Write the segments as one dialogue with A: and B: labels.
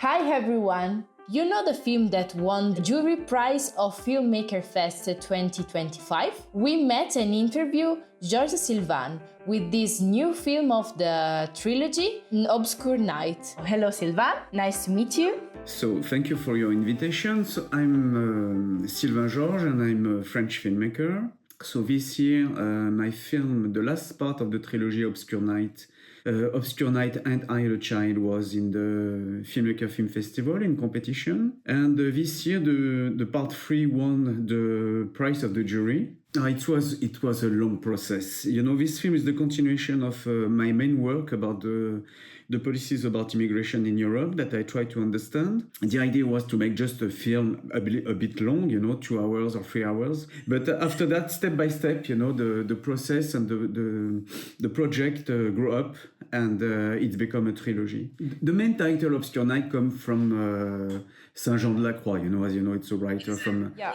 A: Hi everyone! You know the film that won the jury prize of Filmmaker Fest 2025? We met and interviewed Georges Sylvain with this new film of the trilogy, An Obscure Night. Hello Sylvain, nice to meet you.
B: So, thank you for your invitation. So, I'm Sylvain Georges and I'm a French filmmaker. So, this year, my film, the last part of the trilogy Obscure Night and I, the Child, was in the Filmmaker Film Festival in competition. And this year, the part 3 won the prize of the jury. It was a long process. You know, this film is the continuation of my main work about the policies about immigration in Europe that I try to understand. The idea was to make just a film a bit long, 2 hours or 3 hours. But after that, step by step, the process and the project grew up and it's become a trilogy. The main title, Obscure Night, comes from Saint-Jean-de-la-Croix. As you know, it's a writer from...
A: Yeah,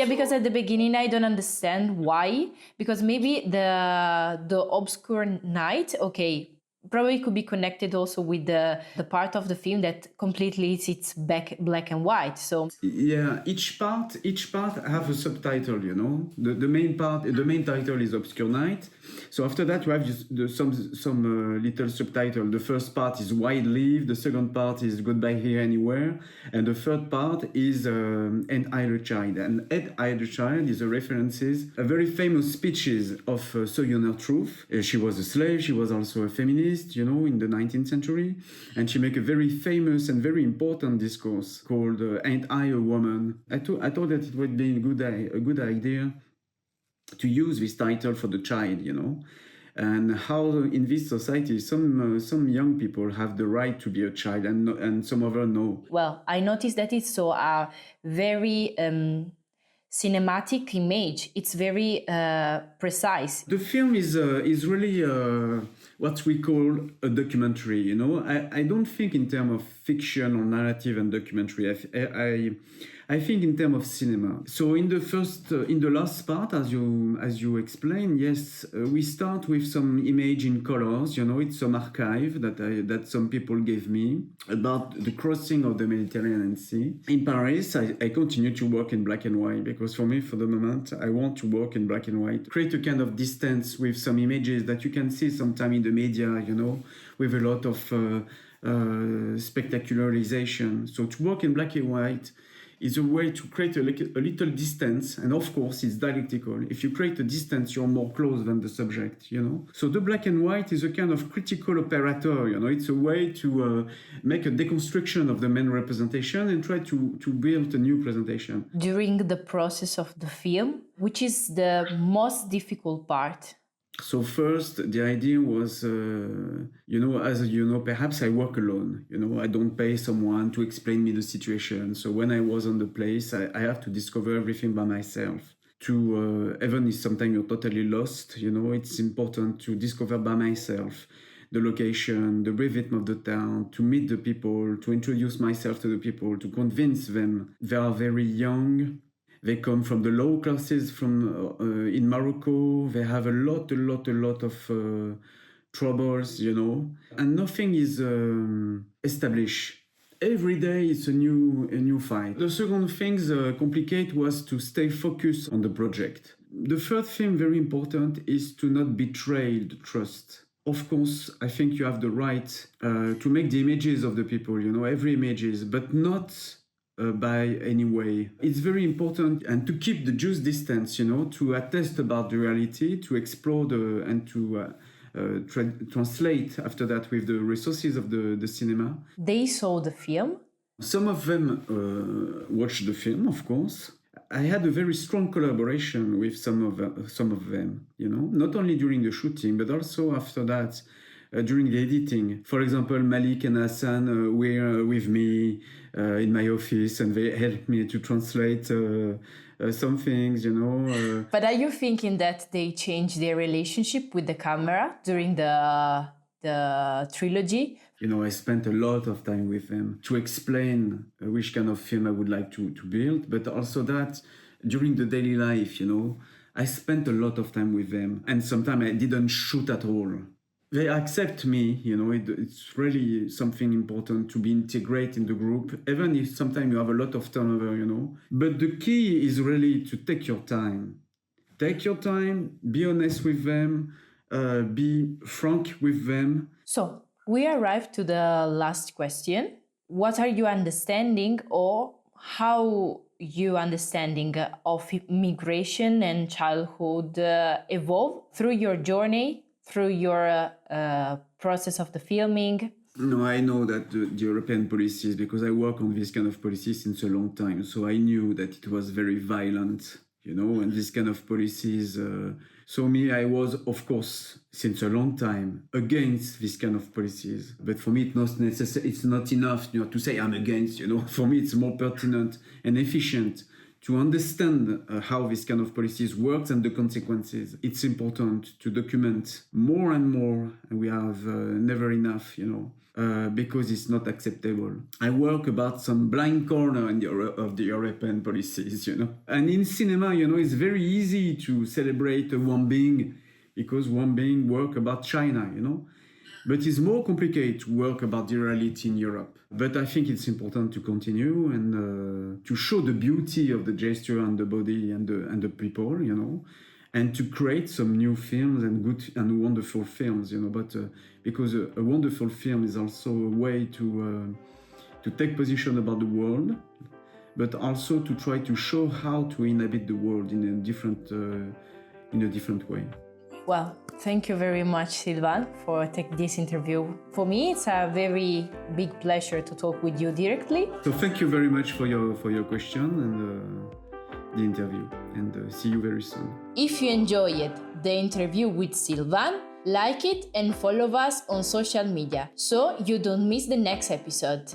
A: because at the beginning I don't understand why. Because maybe the Obscure Night, okay, probably could be connected also with the part of the film that completely it's black and white. So
B: yeah, each part have a subtitle. The main title is Obscure Night. So after that you have just some little subtitle. The first part is Wide Live, the second part is Goodbye Here Anywhere, and the third part is And I, the Child. And And I, the Child is a very famous speeches of Sojourner Truth. She was a slave, she was also a feminist, in the 19th century, and she made a very famous and very important discourse called Ain't I a Woman? I thought that it would be a good idea to use this title for the child, and how in this society some young people have the right to be a child and some other no.
A: Well, I noticed that it's so a very cinematic image. It's very precise.
B: The film is really what we call a documentary. I don't think in terms of fiction or narrative and documentary. I think in terms of cinema. So in the last part, as you explained, yes, we start with some image in colors. It's some archive that some people gave me about the crossing of the Mediterranean Sea. In Paris, I continue to work in black and white because for me, for the moment, I want to work in black and white, create a kind of distance with some images that you can see sometime in the media, with a lot of spectacularization. So to work in black and white is a way to create a little distance, and of course it's dialectical. If you create a distance, you're more close than the subject, So the black and white is a kind of critical operator, It's a way to make a deconstruction of the main representation and try to build a new presentation.
A: During the process of the film, which is the most difficult part?
B: So first, the idea was, perhaps I work alone. I don't pay someone to explain me the situation. So when I was on the place, I have to discover everything by myself. Even if sometimes you're totally lost, it's important to discover by myself the location, the rhythm of the town, to meet the people, to introduce myself to the people, to convince them. They are very young. They come from the low classes in Morocco. They have a lot of troubles, and nothing is established. Every day it's a new fight. The second thing complicated was to stay focused on the project. The third thing, very important, is to not betray the trust. Of course, I think you have the right to make the images of the people, every images, but not by any way. It's very important and to keep the just distance, to attest about the reality, to explore and to translate after that with the resources of the cinema.
A: They saw the film?
B: Some of them watched the film, of course. I had a very strong collaboration with some of them, not only during the shooting, but also after that, during the editing. For example, Malik and Hassan were with me in my office and they helped me to translate some things,
A: But are you thinking that they changed their relationship with the camera during the trilogy?
B: I spent a lot of time with them to explain which kind of film I would like to build, but also that during the daily life, I spent a lot of time with them. And sometimes I didn't shoot at all. they accept me, it's really something important to be integrated in the group, even if sometimes you have a lot of turnover. But the key is really to take your time. Take your time, be honest with them, be frank with them.
A: So, we arrived to the last question. What are you understanding, or how you understanding of migration and childhood evolve through your journey, through your process of the filming?
B: No, I know that the European policies, because I work on this kind of policies since a long time, so I knew that it was very violent, and this kind of policies. So me, I was, of course, since a long time against this kind of policies. But for me, it's not necessary. It's not enough, to say I'm against. For me, it's more pertinent and efficient to understand how this kind of policies works and the consequences. It's important to document more and more, and we have never enough, because it's not acceptable. I work about some blind corner of the European policies, And in cinema, it's very easy to celebrate Wang Bing because Wang Bing work about China, But it's more complicated to work about the reality in Europe. But I think it's important to continue and to show the beauty of the gesture and the body and the people, and to create some new films and good and wonderful films, But because a wonderful film is also a way to take position about the world, but also to try to show how to inhabit the world in a different way.
A: Well, thank you very much, Sylvain, for taking this interview. For me, it's a very big pleasure to talk with you directly.
B: So thank you very much for your question and the interview, and see you very soon.
A: If you enjoyed the interview with Sylvain, like it and follow us on social media so you don't miss the next episode.